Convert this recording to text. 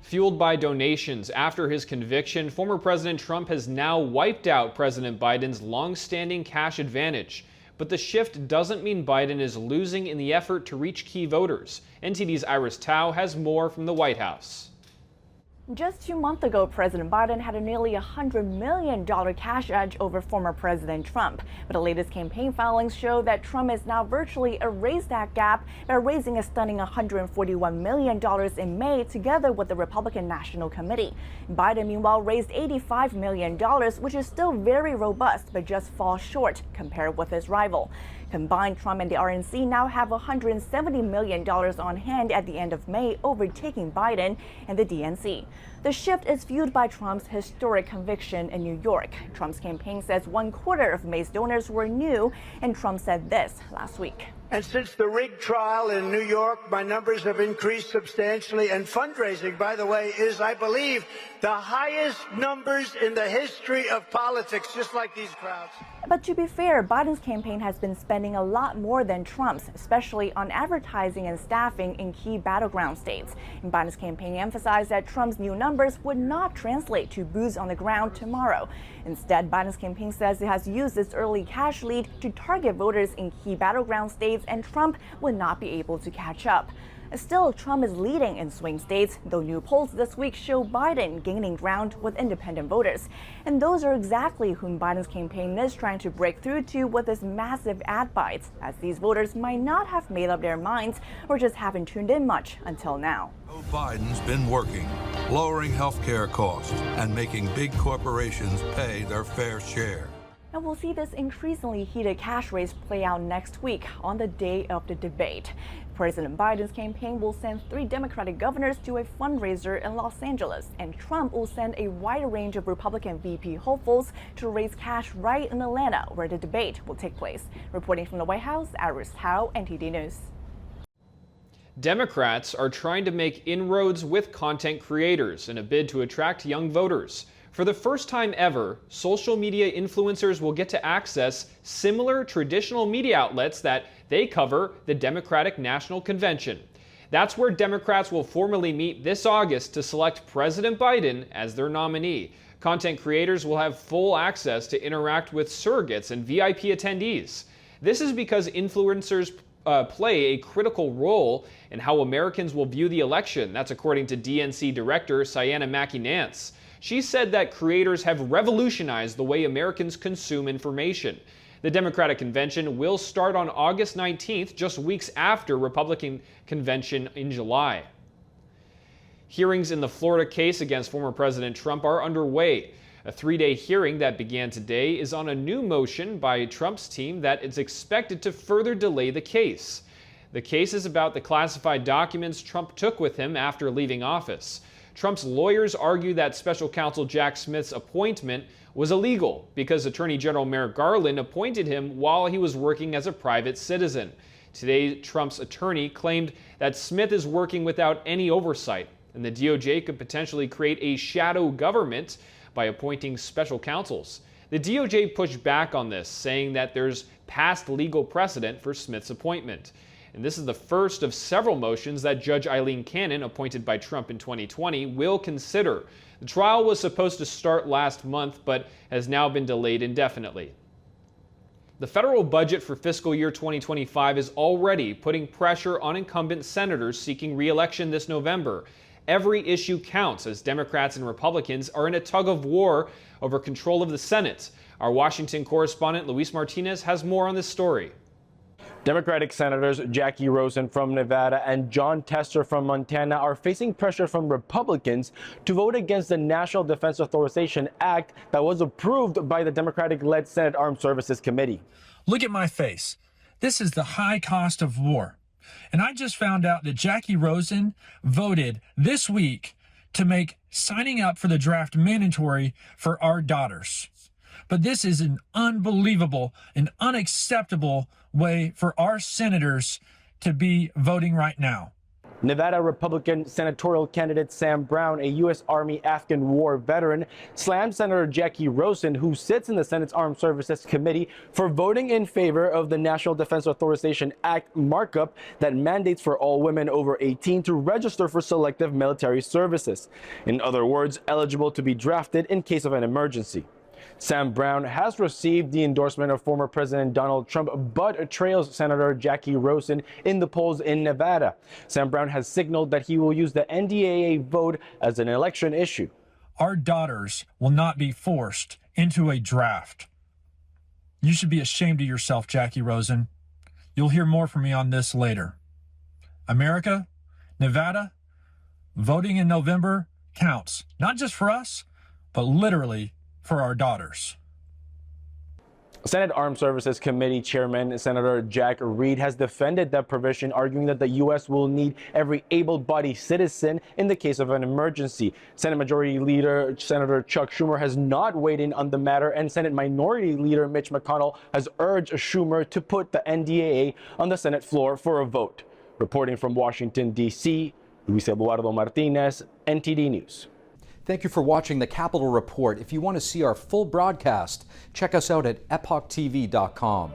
Fueled by donations after his conviction, former President Trump has now wiped out President Biden's long-standing cash advantage. But the shift doesn't mean Biden is losing in the effort to reach key voters. NTD's Iris Tao has more from the White House. Just 2 months ago, President Biden had a nearly $100 million cash edge over former President Trump. But the latest campaign filings show that Trump has now virtually erased that gap by raising a stunning $141 million in May together with the Republican National Committee. Biden, meanwhile, raised $85 million, which is still very robust, but just falls short compared with his rival. Combined, Trump and the RNC now have $170 million on hand at the end of May, overtaking Biden and the DNC. The shift is fueled by Trump's historic conviction in New York. Trump's campaign says 1/4 of May's donors were new, and Trump said this last week. And since the rigged trial in New York, my numbers have increased substantially. And fundraising, by the way, is, I believe, the highest numbers in the history of politics, just like these crowds. But to be fair, Biden's campaign has been spending a lot more than Trump's, especially on advertising and staffing in key battleground states. And Biden's campaign emphasized that Trump's new numbers would not translate to boots on the ground tomorrow. Instead, Biden's campaign says it has used its early cash lead to target voters in key battleground states, and Trump would not be able to catch up. Still, Trump is leading in swing states, though new polls this week show Biden gaining ground with independent voters. And those are exactly whom Biden's campaign is trying to break through to with his massive ad bites, as these voters might not have made up their minds or just haven't tuned in much until now. Biden's been working, lowering health care costs and making big corporations pay their fair share. And we'll see this increasingly heated cash race play out next week on the day of the debate. President Biden's campaign will send 3 Democratic governors to a fundraiser in Los Angeles, and Trump will send a wide range of Republican VP hopefuls to raise cash right in Atlanta, where the debate will take place. Reporting from the White House, Iris Tao, NTD News. Democrats are trying to make inroads with content creators in a bid to attract young voters. For the first time ever, social media influencers will get to access similar traditional media outlets that they cover the Democratic National Convention. That's where Democrats will formally meet this August to select President Biden as their nominee. Content creators will have full access to interact with surrogates and VIP attendees. This is because influencers play a critical role in how Americans will view the election. That's according to DNC Director Sienna Mackey-Nance. She said that creators have revolutionized the way Americans consume information. The Democratic Convention will start on August 19th, just weeks after Republican Convention in July. Hearings in the Florida case against former President Trump are underway. A 3-day hearing that began today is on a new motion by Trump's team that is expected to further delay the case. The case is about the classified documents Trump took with him after leaving office. Trump's lawyers argue that special counsel Jack Smith's appointment was illegal because Attorney General Merrick Garland appointed him while he was working as a private citizen. Today, Trump's attorney claimed that Smith is working without any oversight, and the DOJ could potentially create a shadow government by appointing special counsels. The DOJ pushed back on this, saying that there's past legal precedent for Smith's appointment. And this is the first of several motions that Judge Eileen Cannon, appointed by Trump in 2020, will consider. The trial was supposed to start last month, but has now been delayed indefinitely. The federal budget for fiscal year 2025 is already putting pressure on incumbent senators seeking re-election this November. Every issue counts as Democrats and Republicans are in a tug of war over control of the Senate. Our Washington correspondent Luis Martinez has more on this story. Democratic Senators Jackie Rosen from Nevada and John Tester from Montana are facing pressure from Republicans to vote against the National Defense Authorization Act that was approved by the Democratic-led Senate Armed Services Committee. Look at my face. This is the high cost of war. And I just found out that Jackie Rosen voted this week to make signing up for the draft mandatory for our daughters. But this is an unbelievable and unacceptable way for our senators to be voting right now. Nevada Republican senatorial candidate Sam Brown, a U.S. Army Afghan war veteran, slammed Senator Jackie Rosen, who sits in the Senate's Armed Services Committee, for voting in favor of the National Defense Authorization Act markup that mandates for all women over 18 to register for selective military services. In other words, eligible to be drafted in case of an emergency. Sam Brown has received the endorsement of former President Donald Trump, but trails Senator Jackie Rosen in the polls in Nevada. Sam Brown has signaled that he will use the NDAA vote as an election issue. Our daughters will not be forced into a draft. You should be ashamed of yourself, Jackie Rosen. You'll hear more from me on this later. America, Nevada, voting in November counts, not just for us, but literally for our daughters. Senate Armed Services Committee Chairman Senator Jack Reed has defended that provision, arguing that the U.S. will need every able-bodied citizen in the case of an emergency. Senate Majority Leader Senator Chuck Schumer has not weighed in on the matter, and Senate Minority Leader Mitch McConnell has urged Schumer to put the NDAA on the Senate floor for a vote. Reporting from Washington, D.C., Luis Eduardo Martinez, NTD News. Thank you for watching the Capitol Report. If you want to see our full broadcast, check us out at epochtv.com.